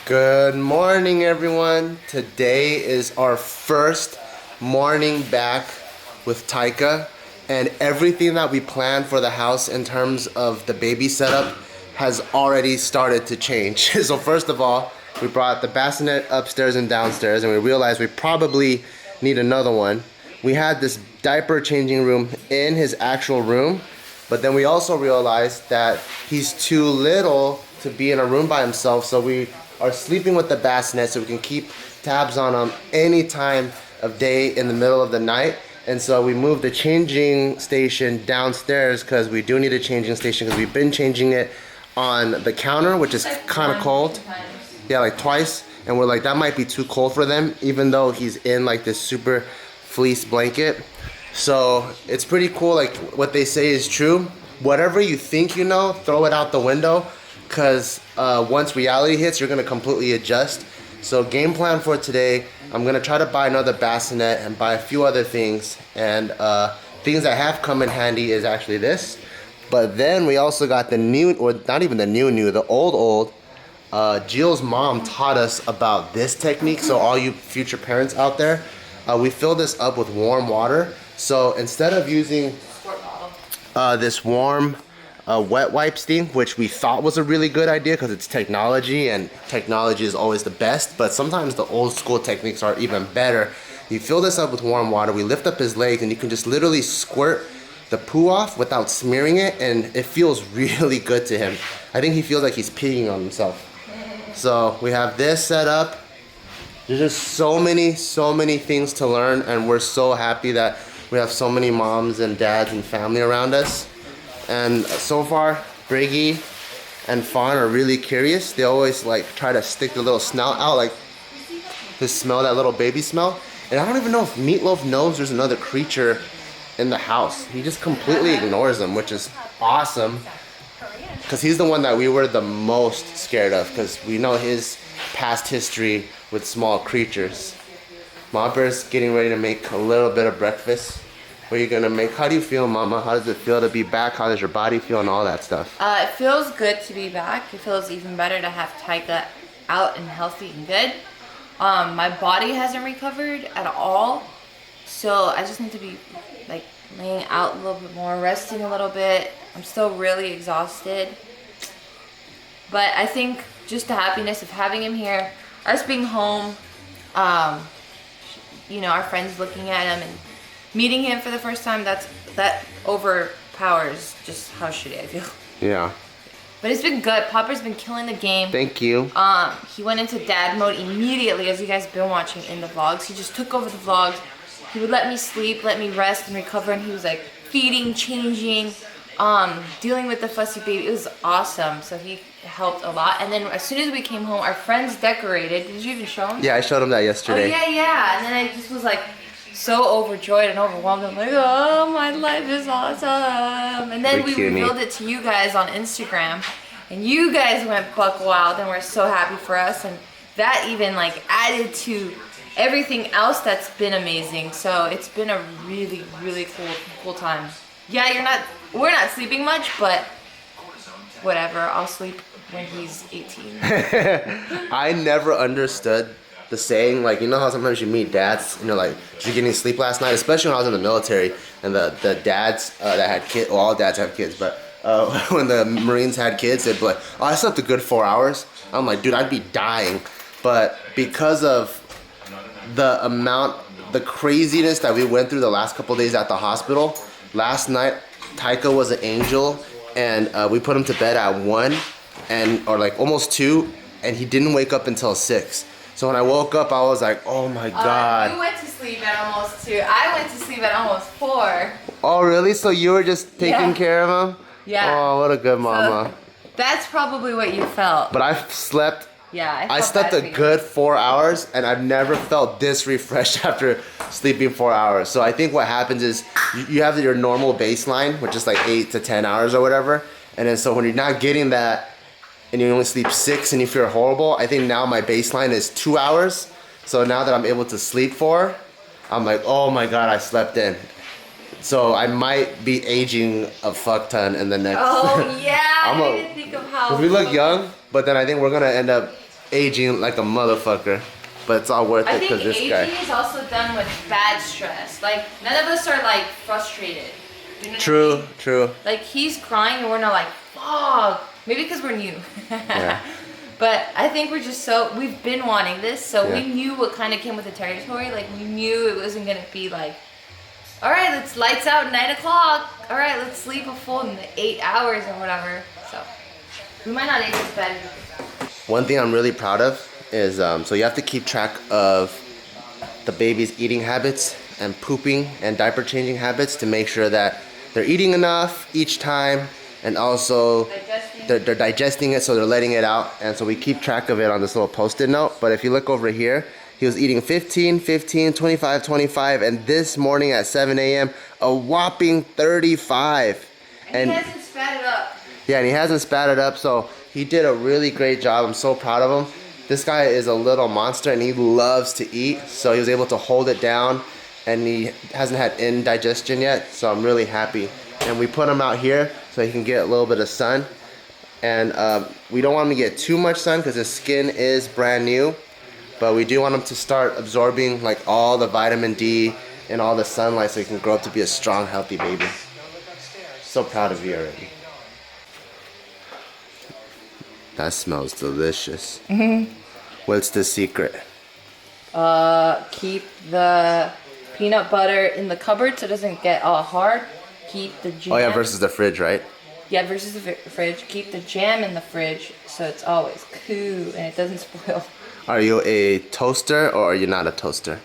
Good morning, everyone. Today is our first morning back with Taika, and everything that we planned for the house in terms of the baby setup has already started to change. So first of all, we brought the bassinet upstairs and downstairs, and we realized we probably need another one. We had this diaper changing room in his actual room, but then we also realized that he's too little to be in a room by himself, so we are sleeping with the bassinet so we can keep tabs on him any time of day in the middle of the night. And so we moved the changing station downstairs because we do need a changing station because we've been changing it on the counter, which is kind of cold. Yeah, like twice. And we're like, that might be too cold for them, even though he's in like this super fleece blanket. So it's pretty cool. Like what they say is true. Whatever you think you know, throw it out the window. Because once reality hits, you're gonna completely adjust. So game plan for today, I'm gonna try to buy another bassinet and buy a few other things. And things that have come in handy is actually this. But then we also got the new, or not even the new, the old. Jill's mom taught us about this technique. So all you future parents out there, we fill this up with warm water. So instead of using this warm wet wipes thing, which we thought was a really good idea because it's technology and technology is always the best, but sometimes the old school techniques are even better. You fill this up with warm water, we lift up his legs, and you can just literally squirt the poo off without smearing it, and it feels really good to him. I think he feels like he's peeing on himself. So we have this set up. There's just so many things to learn, and we're so happy that we have so many moms and dads and family around us. And so far, Brigade and Fawn are really curious. They always like try to stick the little snout out, like to smell that little baby smell. And I don't even know if Meatloaf knows there's another creature in the house. He just completely ignores them, which is awesome. Because he's the one that we were the most scared of, because we know his past history with small creatures. Ma Bear's getting ready to make a little bit of breakfast. What are you gonna make? How do you feel, Mama? How does it feel to be back? How does your body feel and all that stuff? It feels good to be back. It feels even better to have Taika out and healthy and good. My body hasn't recovered at all, so I just need to be like laying out a little bit more, resting a little bit. I'm still really exhausted, but I think just the happiness of having him here, us being home, you know, our friends looking at him and meeting him for the first time, that overpowers just how shitty I feel. Yeah. But it's been good. Popper's been killing the game. Thank you. He went into dad mode immediately, as you guys have been watching in the vlogs. He just took over the vlogs. He would let me sleep, let me rest and recover, and he was like feeding, changing, dealing with the fussy baby. It was awesome. So he helped a lot. And then as soon as we came home, our friends decorated. Did you even show them? Yeah, I showed him that yesterday. Oh, yeah. And then I just was like so overjoyed and overwhelmed. I'm like, oh, my life is awesome. And then we revealed it to you guys on Instagram, and you guys went buck wild, and we're so happy for us. And that even like added to everything else that's been amazing. So it's been a really cool time. Yeah, we're not sleeping much, but whatever, I'll sleep when he's 18. I never understood the saying, like, you know how sometimes you meet dads and you're like, did you get any sleep last night? Especially when I was in the military, and the dads that had kids, well, all dads have kids, but when the Marines had kids, they'd be like, oh, I slept a good 4 hours. I'm like, dude, I'd be dying. But because of the craziness that we went through the last couple days at the hospital, last night Taika was an angel, and we put him to bed at 1 or like almost 2, and he didn't wake up until 6. So when I woke up, I was like, oh my God. You went to sleep at almost 2. I went to sleep at almost 4. Oh really? So you were just taking care of him? Yeah. Oh, what a good mama. So that's probably what you felt. But I slept. Yeah, I slept a good 4 hours, and I've never felt this refreshed after sleeping 4 hours. So I think what happens is you have your normal baseline, which is like 8 to 10 hours or whatever. And then so when you're not getting that, and you only sleep 6 and you feel horrible, I think now my baseline is 2 hours. So now that I'm able to sleep 4, I'm like, oh my God, I slept in. So I might be aging a fuck ton in the next. Oh yeah, I didn't think of how. We look young, but then I think we're gonna end up aging like a motherfucker, but it's all worth it because this aging guy. is also done with bad stress. Like none of us are like frustrated. You know True, what I mean? true. Like he's crying and we're not like, fuck. Maybe because we're new. Yeah. But I think we're just we've been wanting this, so we knew what kind of came with the territory. Like we knew it wasn't gonna be like, all right, let's lights out 9 o'clock. All right, let's sleep a full 8 hours or whatever. So we might not age as bad. One thing I'm really proud of is, so you have to keep track of the baby's eating habits and pooping and diaper changing habits to make sure that they're eating enough each time, and also they're digesting it, so they're letting it out. And so we keep track of it on this little post-it note. But if you look over here, he was eating 15, 15, 25, 25, and this morning at 7 a.m., a whopping 35. And he hasn't spat it up. Yeah, and he hasn't spat it up, so he did a really great job. I'm so proud of him. This guy is a little monster, and he loves to eat, so he was able to hold it down, and he hasn't had indigestion yet, so I'm really happy. And we put him out here so he can get a little bit of sun. And we don't want him to get too much sun because his skin is brand new, but we do want him to start absorbing like all the vitamin D and all the sunlight so he can grow up to be a strong, healthy baby. So proud of you already. That smells delicious. What's the secret? Keep the peanut butter in the cupboard so it doesn't get all hard. Keep the jam. Oh yeah, versus the fridge, right? Yeah, versus the fridge. Keep the jam in the fridge so it's always cool and it doesn't spoil. Are you a toaster or are you not a toaster?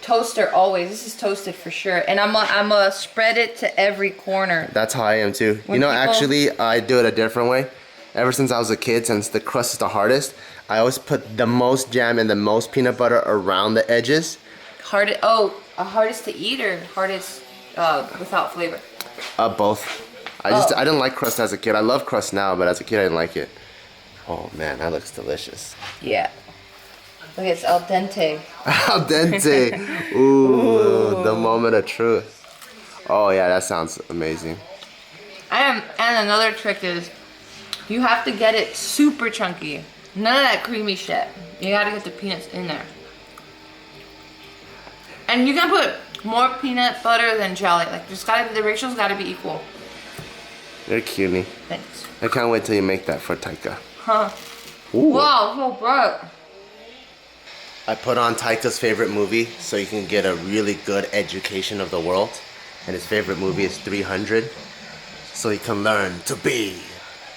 Toaster always. This is toasted for sure. And I'm a spread it to every corner. That's how I am too. When Actually, I do it a different way. Ever since I was a kid, since the crust is the hardest, I always put the most jam and the most peanut butter around the edges. Hardest to eat or hardest without flavor? Both. I didn't like crust as a kid. I love crust now, but as a kid I didn't like it. Oh man, that looks delicious. Yeah. Look, it's al dente. Al dente. Ooh, the moment of truth. Oh yeah, that sounds amazing. And another trick is you have to get it super chunky. None of that creamy shit. You gotta get the peanuts in there. And you can put more peanut butter than jelly. Like the ratio's gotta be equal. You're cutie. Thanks. I can't wait till you make that for Taika. Huh. Ooh. Wow, so bright. I put on Taika's favorite movie so you can get a really good education of the world. And his favorite movie is 300. So he can learn to be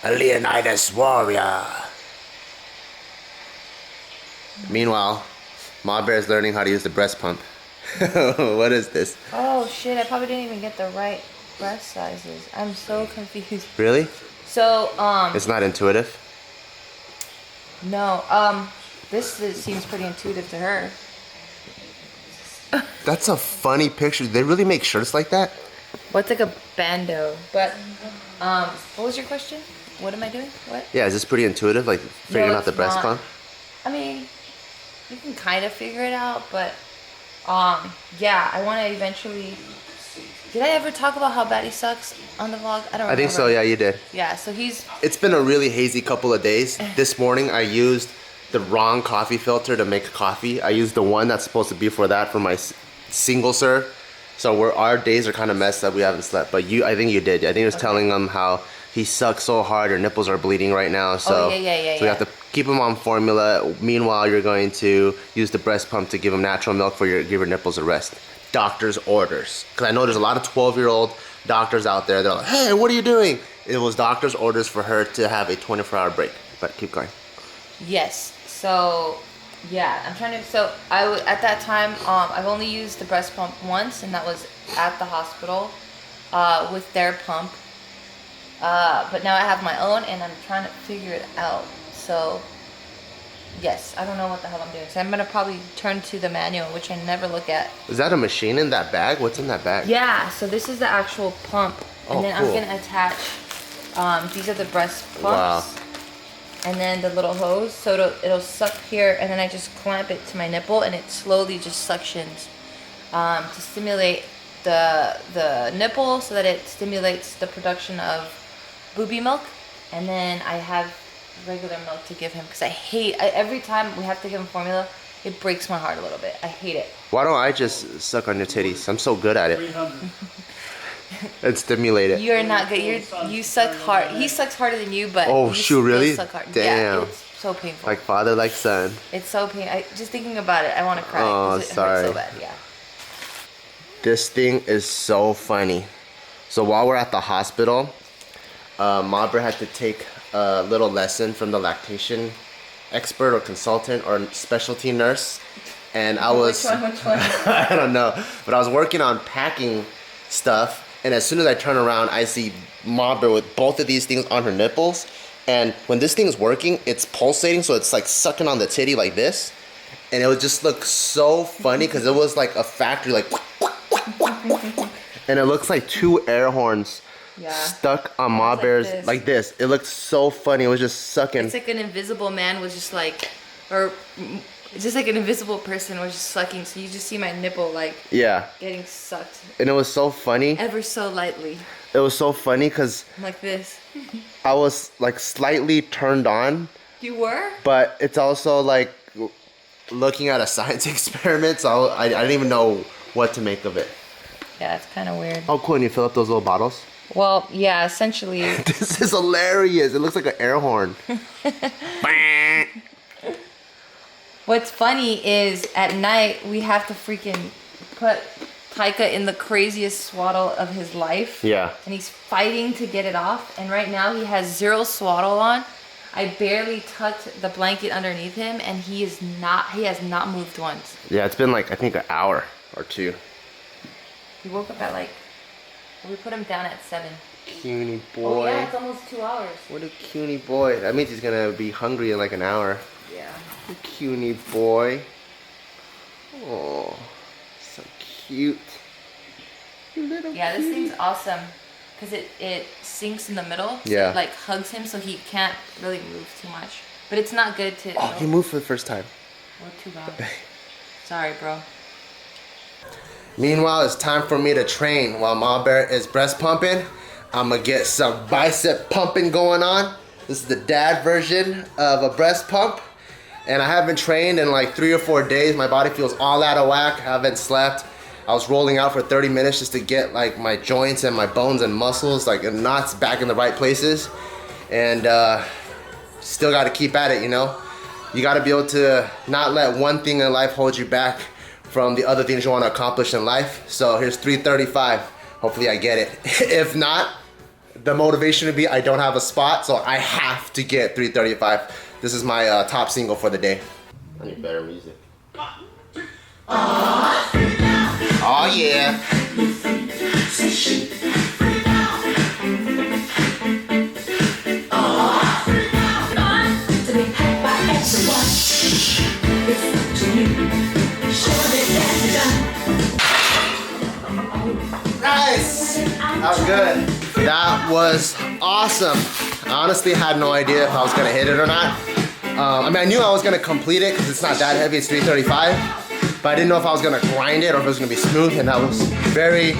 a Leonidas warrior. Meanwhile, Ma Bear is learning how to use the breast pump. What is this? Oh shit, I probably didn't even get the right breast sizes. I'm so confused. Really? So, It's not intuitive? no, this seems pretty intuitive to her. That's a funny picture. They really make shirts like that? What's like a bando? But, what was your question? What am I doing? What? Yeah, is this pretty intuitive? Like figuring out the it's breast not. pump? I mean, you can kind of figure it out, but, yeah, I want to eventually... Did I ever talk about how bad he sucks on the vlog? I don't remember. I think so, yeah, you did. Yeah, so he's... It's been a really hazy couple of days. This morning I used the wrong coffee filter to make coffee. I used the one that's supposed to be for that for my single serve. So our days are kind of messed up. We haven't slept, but I think you did. I think he was telling them how he sucks so hard. Your nipples are bleeding right now. So, so we have to keep him on formula. Meanwhile, you're going to use the breast pump to give him natural milk give your nipples a rest. Doctor's orders. Because I know there's a lot of 12-year-old doctors out there. They're like, hey, what are you doing? It was doctor's orders for her to have a 24-hour break. But keep going. Yes. So, yeah, I'm trying to. So at that time, I've only used the breast pump once, and that was at the hospital with their pump. But now I have my own, and I'm trying to figure it out. So, yes, I don't know what the hell I'm doing. So I'm gonna probably turn to the manual, which I never look at. Is that a machine in that bag? What's in that bag? Yeah. So this is the actual pump, and then cool. I'm gonna attach. These are the breast pumps. Wow. And then the little hose, so it'll suck here, and then I just clamp it to my nipple, and it slowly just suctions to stimulate the nipple, so that it stimulates the production of booby milk. And then I have regular milk to give him because every time we have to give him formula, it breaks my heart a little bit. I hate it. Why don't I just suck on your titties? I'm so good at it. And stimulate it. You're not good. You suck hard. He sucks harder than you, but oh shoot, really? Suck hard. Damn. Yeah, it's so painful. Like father, like son. It's so painful. Just thinking about it, I want to cry. Oh, it sorry. hurts so bad. Yeah. This thing is so funny. So while we're at the hospital, Mabra had to take a little lesson from the lactation expert or consultant or specialty nurse, and I was Which one? I don't know, but I was working on packing stuff, and as soon as I turn around, I see Mabra with both of these things on her nipples, and when this thing's working, it's pulsating, so it's like sucking on the titty like this, and it would just look so funny because it was like a factory, like, and it looks like two air horns. Yeah. Stuck on Ma Bear's like this. It looked so funny. It was just sucking. It's like an invisible man was just like, or it's just like an invisible person was just sucking. So you just see my nipple like getting sucked. And it was so funny. Ever so lightly. It was so funny because like this. I was like slightly turned on. You were? But it's also like looking at a science experiment. So I didn't even know what to make of it. Yeah, it's kind of weird. Oh, cool. And you fill up those little bottles? Well, yeah, essentially. This is hilarious. It looks like an air horn. What's funny is at night we have to freaking put Taika in the craziest swaddle of his life. Yeah. And he's fighting to get it off. And right now he has 0 swaddle on. I barely tucked the blanket underneath him, and he has not moved once. Yeah, it's been like I think an hour or 2. He woke up at like. We put him down at 7. Cutie boy. Oh yeah, it's almost 2 hours. What a cutie boy. That means he's gonna be hungry in like an hour. Yeah. A cutie boy. Oh, so cute. Little yeah, cutie. This thing's awesome. Because it sinks in the middle. So yeah. It like hugs him so he can't really move too much. But it's not good to... Oh, he moved for the first time. Well, too bad. Sorry, bro. Meanwhile, it's time for me to train. While Ma Bear is breast pumping, I'm gonna get some bicep pumping going on. This is the dad version of a breast pump. And I haven't trained in like 3 or 4 days. My body feels all out of whack. I haven't slept. I was rolling out for 30 minutes just to get like my joints and my bones and muscles, like and knots back in the right places. And still gotta keep at it, you know? You gotta be able to not let one thing in life hold you back from the other things you want to accomplish in life. So here's 335. Hopefully I get it. If not, the motivation would be I don't have a spot, so I have to get 335. This is my top single for the day. I need better music. Oh yeah. Nice! That was good. That was awesome. I honestly had no idea if I was gonna hit it or not. I mean, I knew I was gonna complete it because it's not that heavy, it's 335. But I didn't know if I was gonna grind it or if it was gonna be smooth, and that was very,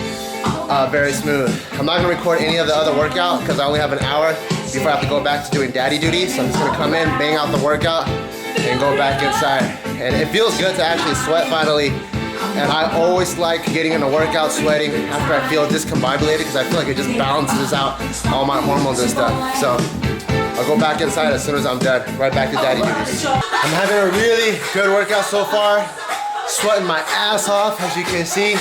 very smooth. I'm not gonna record any of the other workout because I only have an hour before I have to go back to doing daddy duty. So I'm just gonna come in, bang out the workout, and go back inside. And it feels good to actually sweat finally. And I always like getting in a workout sweating after I feel discombobulated because I feel like it just balances out all my hormones and stuff. So I'll go back inside as soon as I'm done. Right back to daddy duties. I'm having a really good workout so far. Sweating my ass off, as you can see.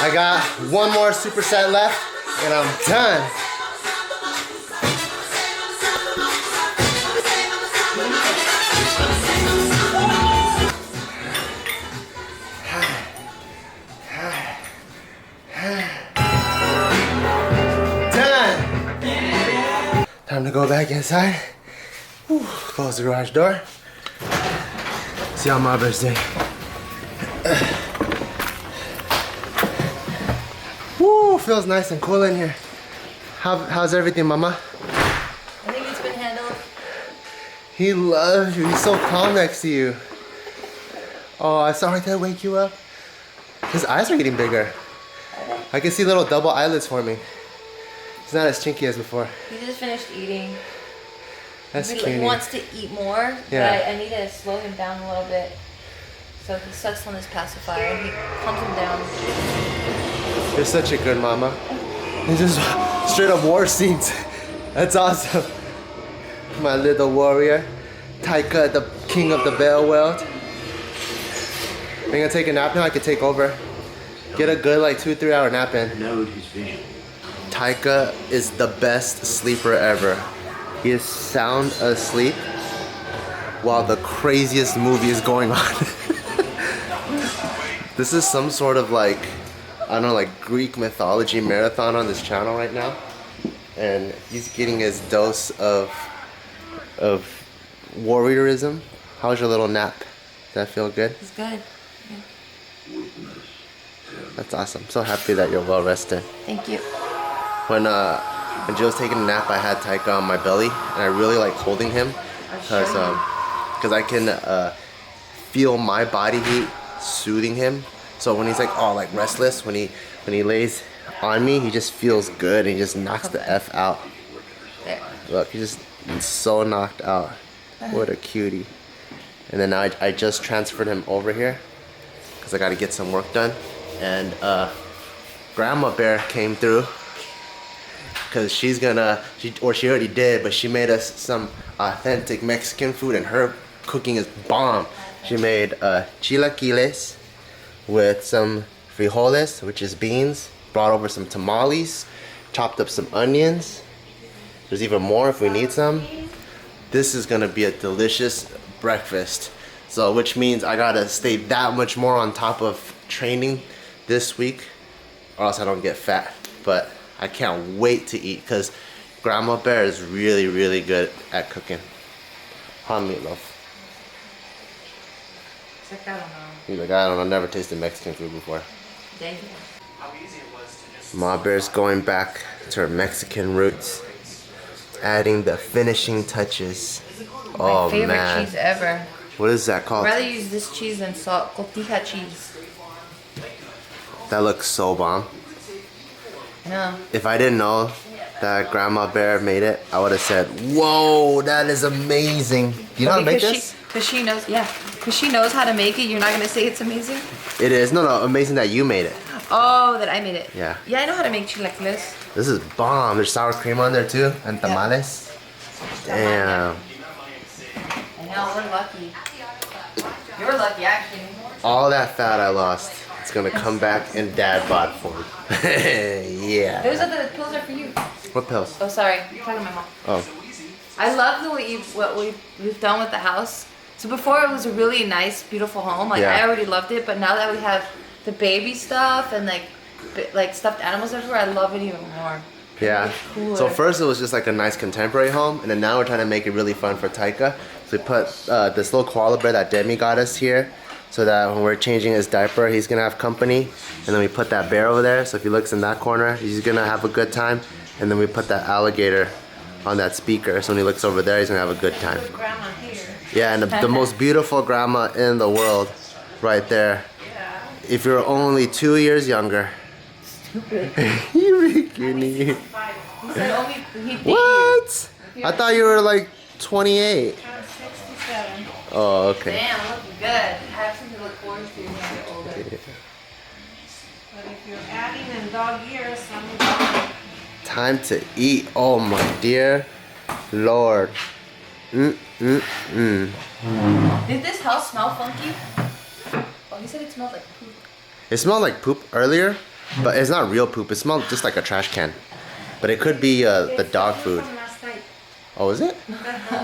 I got 1 more superset left and I'm done. Time to go back inside. Whew. Close the garage door. See how my Bear's doing. Woo, feels nice and cool in here. How's everything, Mama? I think it's been handled. He loves you. He's so calm next to you. Oh, sorry to wake you up. His eyes are getting bigger. I can see little double eyelids forming. He's not as chinky as before. He just finished eating. That's he cute. wants to eat more, Yeah. but I need to slow him down a little bit. So he sucks on this pacifier and he calms him down. You're such a good mama. It's just straight up war scenes. That's awesome. My little warrior. Taika, the king of the Bell world. Are you gonna take a nap now? I could take over. Get a good like 2-3 hour nap in. Node his vision. Taika is the best sleeper ever. He is sound asleep while the craziest movie is going on. This is some sort of like, I don't know, like Greek mythology marathon on this channel right now. And he's getting his dose of warriorism. How's your little nap? Does that feel good? He's good. That's awesome. So happy that you're well rested. Thank you. When Jill was taking a nap, I had Taika on my belly, and I really like holding him because I can feel my body heat soothing him. So when he's like all like restless, when he lays on me, he just feels good and he just knocks the F out. There. Look, he's so knocked out. What a cutie. And then I just transferred him over here because I got to get some work done. And Grandma Bear came through because she already did, but she made us some authentic Mexican food, and her cooking is bomb. She made chilaquiles with some frijoles, which is beans, brought over some tamales, chopped up some onions. There's even more if we need some. This is gonna be a delicious breakfast. So, which means I gotta stay that much more on top of training this week, or else I don't get fat. But I can't wait to eat because Grandma Bear is really, really good at cooking. Huh, Meatloaf? It's like, I don't know. He's like, I don't know, never tasted Mexican food before. Dang. Ma Bear's going back to her Mexican roots, adding the finishing touches. Oh My favorite man. cheese ever. What is that I'd called? rather use this cheese than salt. Cotija cheese. That looks so bomb. No. If I didn't know that Grandma Bear made it, I would have said, whoa, that is amazing. You know how to make this? Because she knows, yeah. Because she knows how to make it. You're not going to say it's amazing? It is. No, amazing that you made it. Oh, that I made it. Yeah. Yeah, I know how to make chilaquiles. This is bomb. There's sour cream on there too, and tamales. Damn. I know, we're lucky. You're lucky, actually. All that fat I lost, it's gonna come back in dad bod form. Yeah. Those are the pills are for you. What pills? Oh, sorry. I'm talking to my mom. Oh. I love the way what we've done with the house. So before it was a really nice, beautiful home. Like Yeah. I already loved it, but now that we have the baby stuff and like stuffed animals everywhere, I love it even more. Yeah. Cooler. So first it was just like a nice contemporary home, and then now we're trying to make it really fun for Taika. So we put this little koala bear that Demi got us here, so that when we're changing his diaper, he's gonna have company. And then we put that bear over there, so if he looks in that corner, he's gonna have a good time. And then we put that alligator on that speaker, so when he looks over there, he's gonna have a good time. Grandma here. Yeah, and the most beautiful grandma in the world, right there. If you're only 2 years younger. Stupid. You're kidding. He said only he beat What? I thought you were like 28. 67. Oh, you. okay. Damn, looking good. Have something to look forward to when you're older. But if you're adding in dog years, I'm Time to eat. Oh my dear Lord. Did this house smell funky? Oh, he said it smelled like poop. It smelled like poop earlier, but it's not real poop. It smelled just like a trash can. But it could be the dog food. last night. Oh, is it?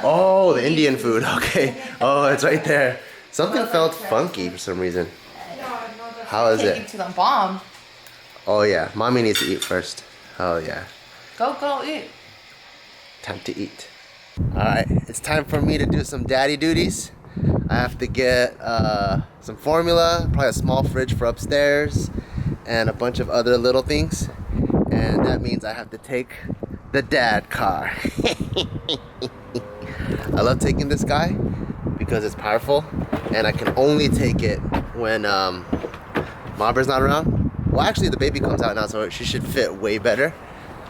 Oh, the Indian food. Okay. Oh, it's right there. Something felt funky for some reason. How is Take it? it to the bomb. Oh yeah, mommy needs to eat first. Oh yeah. Go eat. Time to eat. Alright, it's time for me to do some daddy duties. I have to get some formula, probably a small fridge for upstairs, and a bunch of other little things. And that means I have to take the dad car. I love taking this guy because it's powerful, and I can only take it when Marber's not around. Well, actually the baby comes out now, so she should fit way better.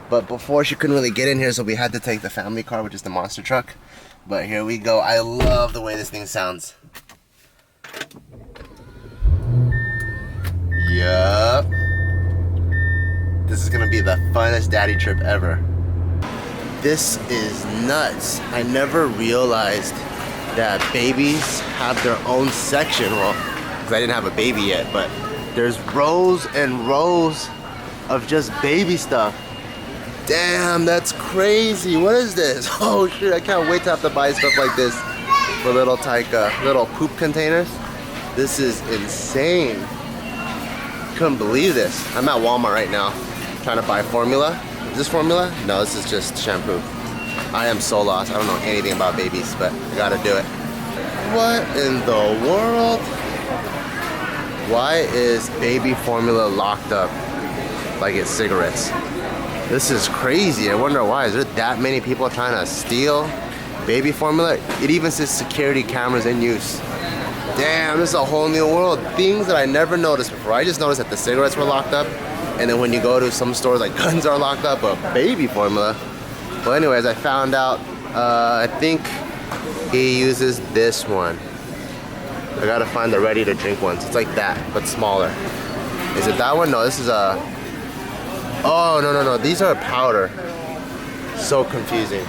But before, she couldn't really get in here, so we had to take the family car, which is the monster truck. But here we go. I love the way this thing sounds. Yup. This is gonna be the funnest daddy trip ever. This is nuts. I never realized that babies have their own section. Well, because I didn't have a baby yet, but there's rows and rows of just baby stuff. Damn, that's crazy. What is this? Oh shit, I can't wait to have to buy stuff like this for little Taika, little poop containers. This is insane. Couldn't believe this. I'm at Walmart right now trying to buy formula. Is this formula? No, this is just shampoo. I am so lost. I don't know anything about babies, but I gotta do it. What in the world? Why is baby formula locked up like it's cigarettes? This is crazy. I wonder why. Is there that many people trying to steal baby formula? It even says security cameras in use. Damn, this is a whole new world. Things that I never noticed before. I just noticed that the cigarettes were locked up, and then when you go to some stores, like guns are locked up, but baby formula. Well, anyways, I found out, I think he uses this one. I gotta find the ready to drink ones. It's like that, but smaller. Is it that one? No, this is a, oh, no. These are powder. So confusing.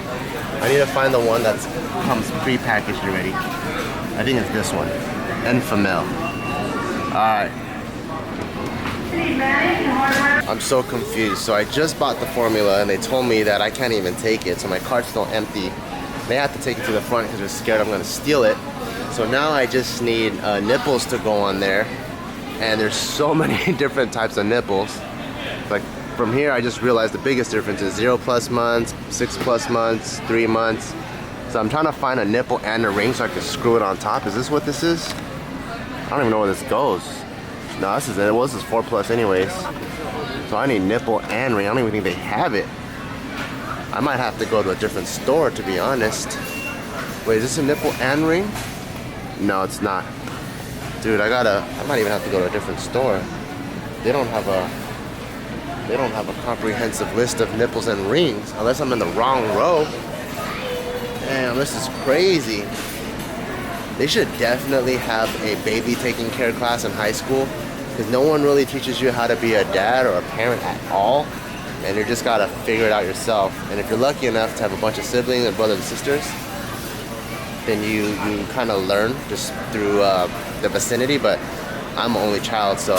I need to find the one that comes pre-packaged already. I think it's this one. Enfamil. Alright. I'm so confused. So I just bought the formula and they told me that I can't even take it. So my cart's still empty. They have to take it to the front because they're scared I'm going to steal it. So now I just need nipples to go on there. And there's so many different types of nipples. Like from here I just realized the biggest difference is 0+ months, 6+ months, 3 months. So I'm trying to find a nipple and a ring so I can screw it on top. Is this what this is? I don't even know where this goes. No, this is it. Well, this is 4+ anyways. So I need nipple and ring. I don't even think they have it. I might have to go to a different store to be honest. Wait, is this a nipple and ring? No, it's not. Dude, I might even have to go to a different store. They don't have a comprehensive list of nipples and rings unless I'm in the wrong row. Damn, this is crazy. They should definitely have a baby taking care class in high school because no one really teaches you how to be a dad or a parent at all, and you just gotta figure it out yourself. And if you're lucky enough to have a bunch of siblings and brothers and sisters, then you kind of learn just through the vicinity. But I'm an only child, so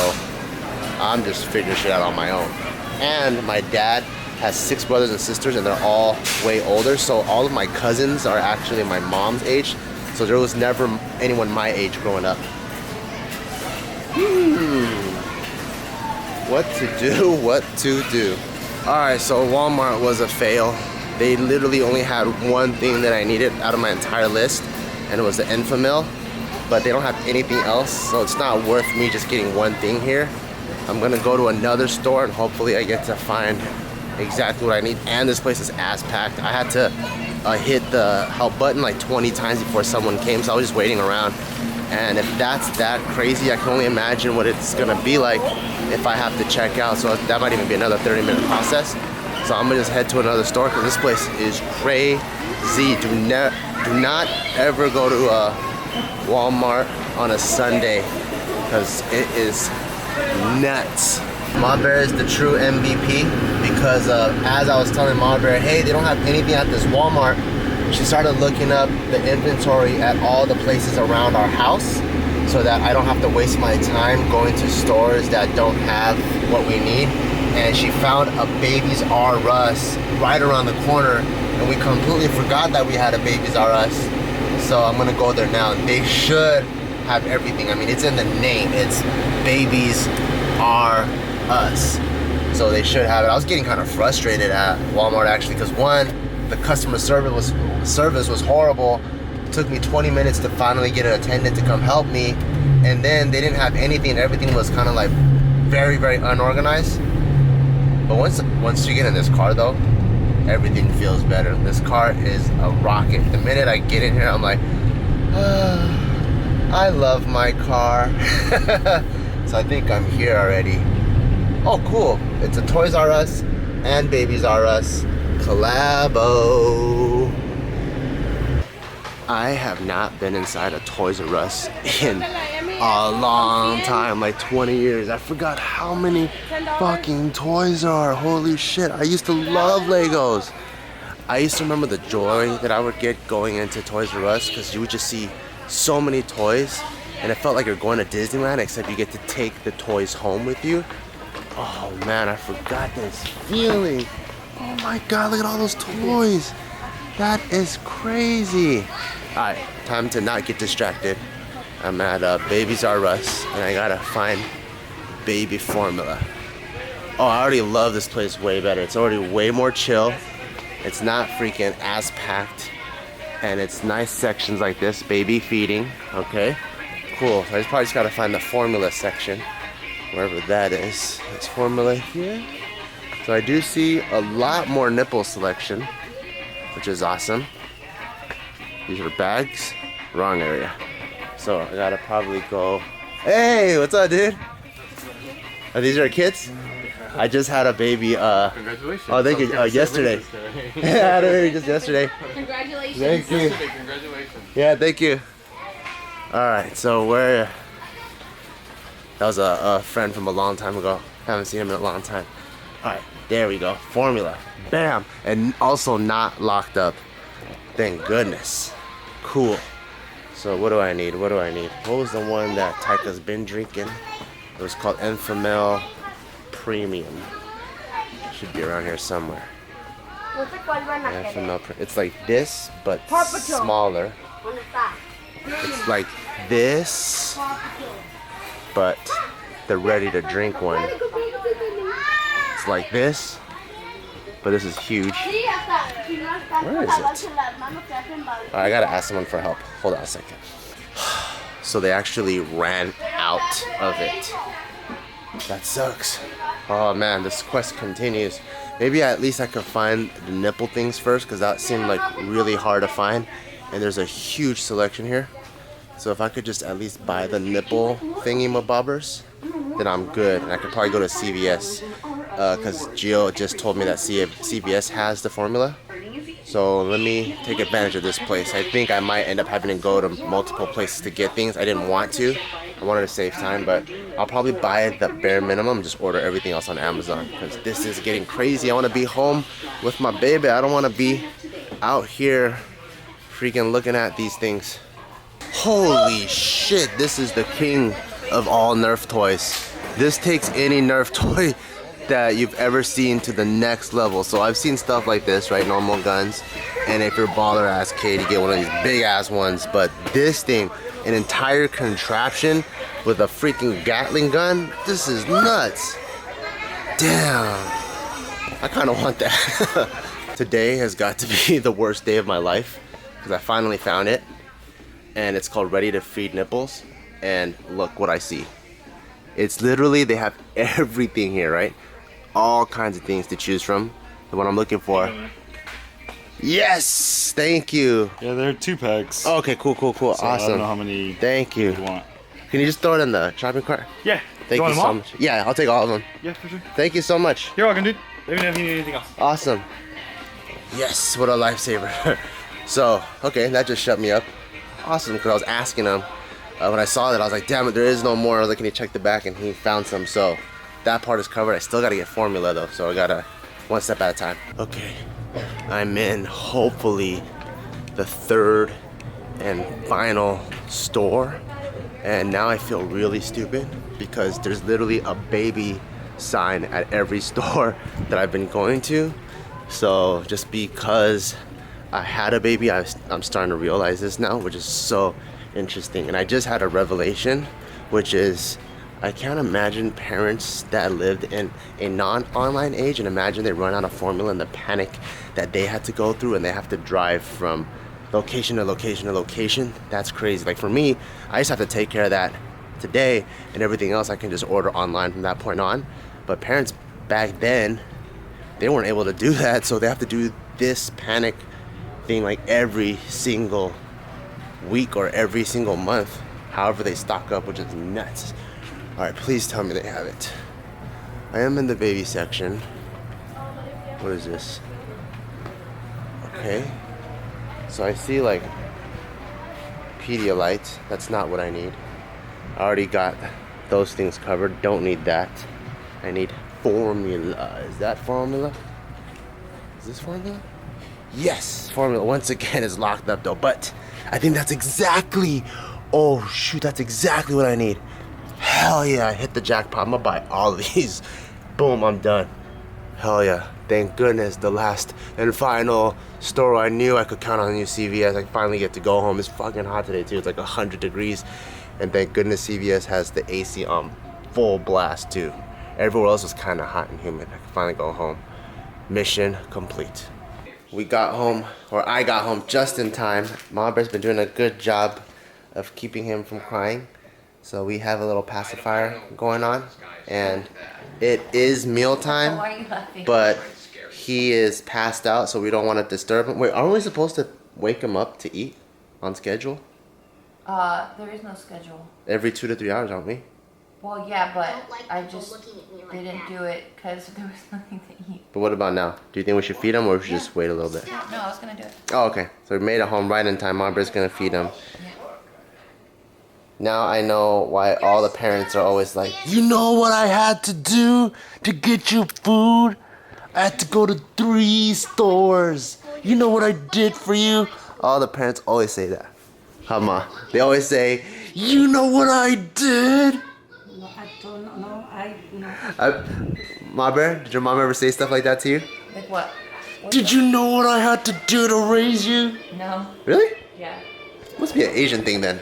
I'm just figuring shit out on my own. And my dad has 6 brothers and sisters, and they're all way older, so all of my cousins are actually my mom's age. So there was never anyone my age growing up. What to do? Alright, so Walmart was a fail. They literally only had one thing that I needed out of my entire list, and it was the Enfamil. But they don't have anything else, so it's not worth me just getting one thing here. I'm gonna go to another store and hopefully I get to find exactly what I need. And this place is ass packed. I had to hit the help button like 20 times before someone came, so I was just waiting around. And if that's that crazy, I can only imagine what it's gonna be like if I have to check out. So that might even be another 30-minute process. So I'm gonna just head to another store because this place is crazy. Do not ever go to Walmart on a Sunday because it is nuts. Ma Bear is the true MVP because as I was telling Ma Bear, hey, they don't have anything at this Walmart, she started looking up the inventory at all the places around our house so that I don't have to waste my time going to stores that don't have what we need. And she found a Babies R Us right around the corner, and we completely forgot that we had a Babies R Us. So I'm gonna go there now. They should have everything. I mean, it's in the name. It's Babies R Us. So they should have it. I was getting kind of frustrated at Walmart actually because one, the customer service was horrible. It took me 20 minutes to finally get an attendant to come help me, and then they didn't have anything. Everything was kind of like very, very unorganized. But once you get in this car though, everything feels better. This car is a rocket. The minute I get in here, I'm like, I love my car. So I think I'm here already. Oh, cool. It's a Toys R Us and Babies R Us collabo. I have not been inside a Toys R Us in a long time, like 20 years. I forgot how many fucking toys are. Holy shit, I used to love Legos. I used to remember the joy that I would get going into Toys R Us because you would just see so many toys and it felt like you're going to Disneyland, except you get to take the toys home with you. Oh man, I forgot this feeling. Oh my god, look at all those toys. That is crazy. Alright, time to not get distracted. I'm at Baby's R Us and I gotta find baby formula. Oh, I already love this place way better. It's already way more chill. It's not freaking as packed. And it's nice sections like this, baby feeding, okay? Cool, I probably just gotta find the formula section, wherever that is. It's formula here. So I do see a lot more nipple selection, which is awesome. These are bags, wrong area. So I gotta probably go, hey, what's up, dude? Oh, these are kids? I just had a baby, Congratulations. Oh, thank you, yesterday. Yeah, I had a baby just yesterday. Congratulations. Thank you. Congratulations. Yeah, thank you. Alright, so that was a friend from a long time ago. Haven't seen him in a long time. Alright, there we go. Formula. Bam! And also not locked up. Thank goodness. Cool. So what do I need? What do I need? What was the one that Taika'S been drinking? It was called Enfamil Premium. Should be around here somewhere. It's like this, but smaller. It's like this, but the ready to drink one. It's like this, but this is huge. Where is it? I gotta ask someone for help. Hold on a second. So they actually ran out of it. That sucks. Oh man, this quest continues. Maybe at least I could find the nipple things first, because that seemed like really hard to find. And there's a huge selection here. So if I could just at least buy the nipple thingy-mabobbers, then I'm good. And I could probably go to CVS, because Gio just told me that CVS has the formula. So let me take advantage of this place. I think I might end up having to go to multiple places to get things. I didn't want to. I wanted to save time, but I'll probably buy the bare minimum, just order everything else on Amazon, because this is getting crazy. I want to be home with my baby. I don't want to be out here freaking looking at these things. Holy shit, this is the king of all Nerf toys. This takes any Nerf toy that you've ever seen to the next level. So I've seen stuff like this, right? Normal guns. And if you're a baller ass kid, you get one of these big ass ones. But this thing, an entire contraption with a freaking Gatling gun, this is nuts. Damn. I kind of want that. Today has got to be the worst day of my life, because I finally found it. And it's called Ready to Feed Nipples. And look what I see. It's literally, they have everything here, right? All kinds of things to choose from. The one I'm looking for. Yes! Thank you. Yeah, they're 2 packs. Okay, cool. So Awesome. I don't know how many Thank you. you want. Can you just throw it in the shopping cart? Yeah. Thank you so much. Yeah, I'll take all of them. Yeah, for sure. Thank you so much. You're welcome, dude. Let me know if you need anything else. Awesome. Yes, what a lifesaver. So, okay, that just shut me up. Awesome, because I was asking him. When I saw that, I was like, damn it, there is no more. I was like, can you check the back? And he found some, so that part is covered. I still gotta get formula though, so I gotta one step at a time. Okay, I'm in hopefully the third and final store. And now I feel really stupid because there's literally a baby sign at every store that I've been going to. So just because I had a baby, I'm starting to realize this now, which is so interesting. And I just had a revelation, which is I can't imagine parents that lived in a non-online age and imagine they run out of formula and the panic that they had to go through, and they have to drive from location to location to location. That's crazy. Like for me, I just have to take care of that today, and everything else I can just order online from that point on. But parents back then, they weren't able to do that, so they have to do this panic thing like every single week or every single month, however they stock up, which is nuts. All right, please tell me they have it. I am in the baby section. What is this? Okay, so I see like Pedialyte. That's not what I need. I already got those things covered. Don't need that. I need formula. Is that formula? Is this formula? Yes, formula once again is locked up though, but I think that's exactly, oh shoot, that's exactly what I need. Hell yeah, I hit the jackpot. I'm gonna buy all of these. Boom, I'm done. Hell yeah, thank goodness, the last and final store I knew I could count on new CVS. I finally get to go home. It's fucking hot today too, it's like 100 degrees. And thank goodness CVS has the AC on full blast too. Everywhere else was kind of hot and humid. I could finally go home. Mission complete. We got home, or I got home just in time. Mama Bear's been doing a good job of keeping him from crying. So we have a little pacifier going on, and it is mealtime, Why are you laughing? but he is passed out, so we don't want to disturb him. Wait, aren't we supposed to wake him up to eat on schedule? There is no schedule. Every 2 to 3 hours, aren't we? Well, yeah, but don't like I people just looking at me like didn't that. do it because there was nothing to eat. But what about now? Do you think we should feed him, or we should just wait a little bit? No, I was gonna do it. Oh, okay. So we made it home right in time. Mama Bear's gonna feed him. Now I know why all the parents are always like, you know what I had to do to get you food? I had to go to 3 stores. You know what I did for you? All the parents always say that. Hama. They always say, you know what I did? No, I don't know. Ma Bear, did your mom ever say stuff like that to you? Like what? Did you know what I had to do to raise you? No. Really? Yeah. Must be an Asian thing then.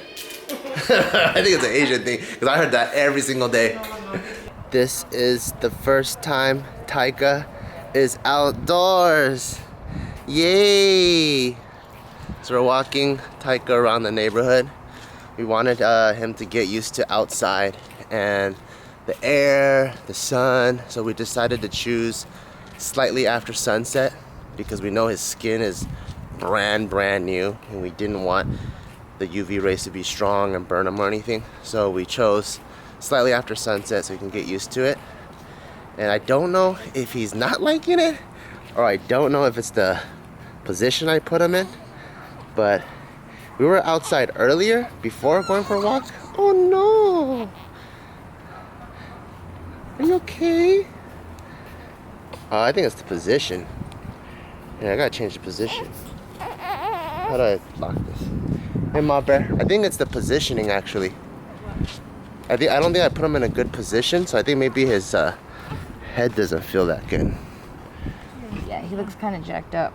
I think it's an Asian thing because I heard that every single day. This is the first time Taika is outdoors. Yay! So we're walking Taika around the neighborhood. We wanted him to get used to outside and the air, the sun. So we decided to choose slightly after sunset because we know his skin is brand new and we didn't want the UV rays to be strong and burn him or anything. So we chose slightly after sunset so he can get used to it. And I don't know if he's not liking it, or I don't know if it's the position I put him in, but we were outside earlier before going for a walk. Oh no! Are you okay? I think it's the position. Yeah, I gotta change the position. How do I lock this? Hey, Ma Bear. I think it's the positioning actually. I don't think I put him in a good position, so I think maybe his head doesn't feel that good. Yeah, he looks kind of jacked up.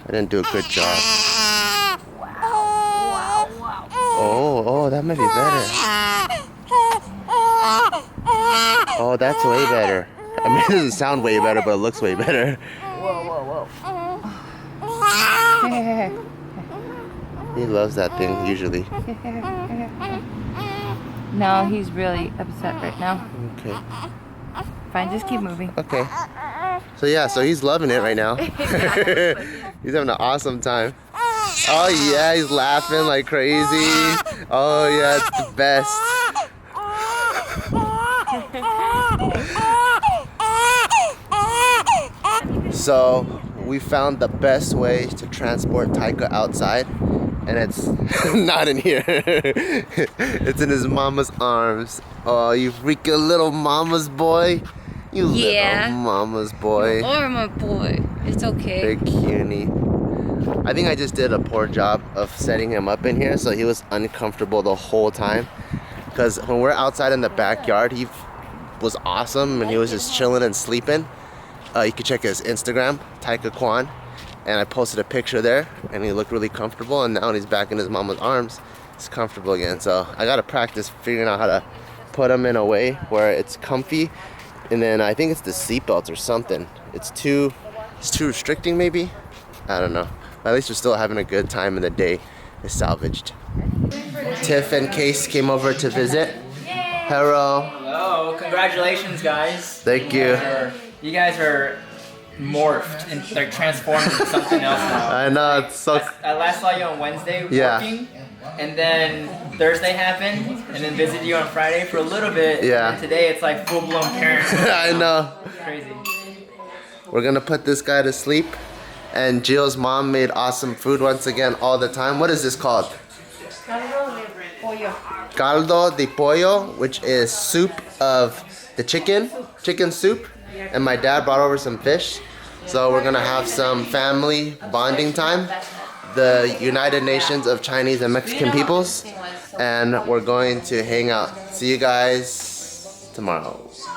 I didn't do a good job. Wow. Oh, that might be better. Oh, that's way better. I mean, it doesn't sound way better, but it looks way better. Whoa. He loves that thing usually. No, he's really upset right now. Okay. Fine, just keep moving. Okay. So yeah, so he's loving it right now. He's having an awesome time. Oh yeah, he's laughing like crazy. Oh yeah, it's the best. So we found the best way to transport Taika outside, and it's not in here. It's in his mama's arms. Oh, you freaking little mama's boy. You Yeah. little mama's boy. Or my boy. It's okay. Big cutie. I think I just did a poor job of setting him up in here, so he was uncomfortable the whole time. Because when we're outside in the backyard, he was awesome and he was just chilling and sleeping. You can check his Instagram, Taika Kwan, and I posted a picture there, and he looked really comfortable. And now when he's back in his mama's arms, he's comfortable again. So I gotta practice figuring out how to put him in a way where it's comfy. And then I think it's the seatbelt or something. It's too restricting maybe. I don't know. At least we're still having a good time, and the day is salvaged. Tiff and Case came over to visit. Hello. Hello, congratulations guys. Thank you. You guys are morphed and like transformed into something else now. I know, it's so... I last saw you on Wednesday Yeah. working, and then Thursday happened, and then visited you on Friday for a little bit. Yeah. And today it's like full-blown parent. I know. Crazy. We're gonna put this guy to sleep, And Jill's mom made awesome food once again all the time. What is this called? Caldo de pollo, which is soup of the chicken soup. And my dad brought over some fish. So we're gonna have some family bonding time. The United Nations of Chinese and Mexican peoples. And we're going to hang out. See you guys tomorrow.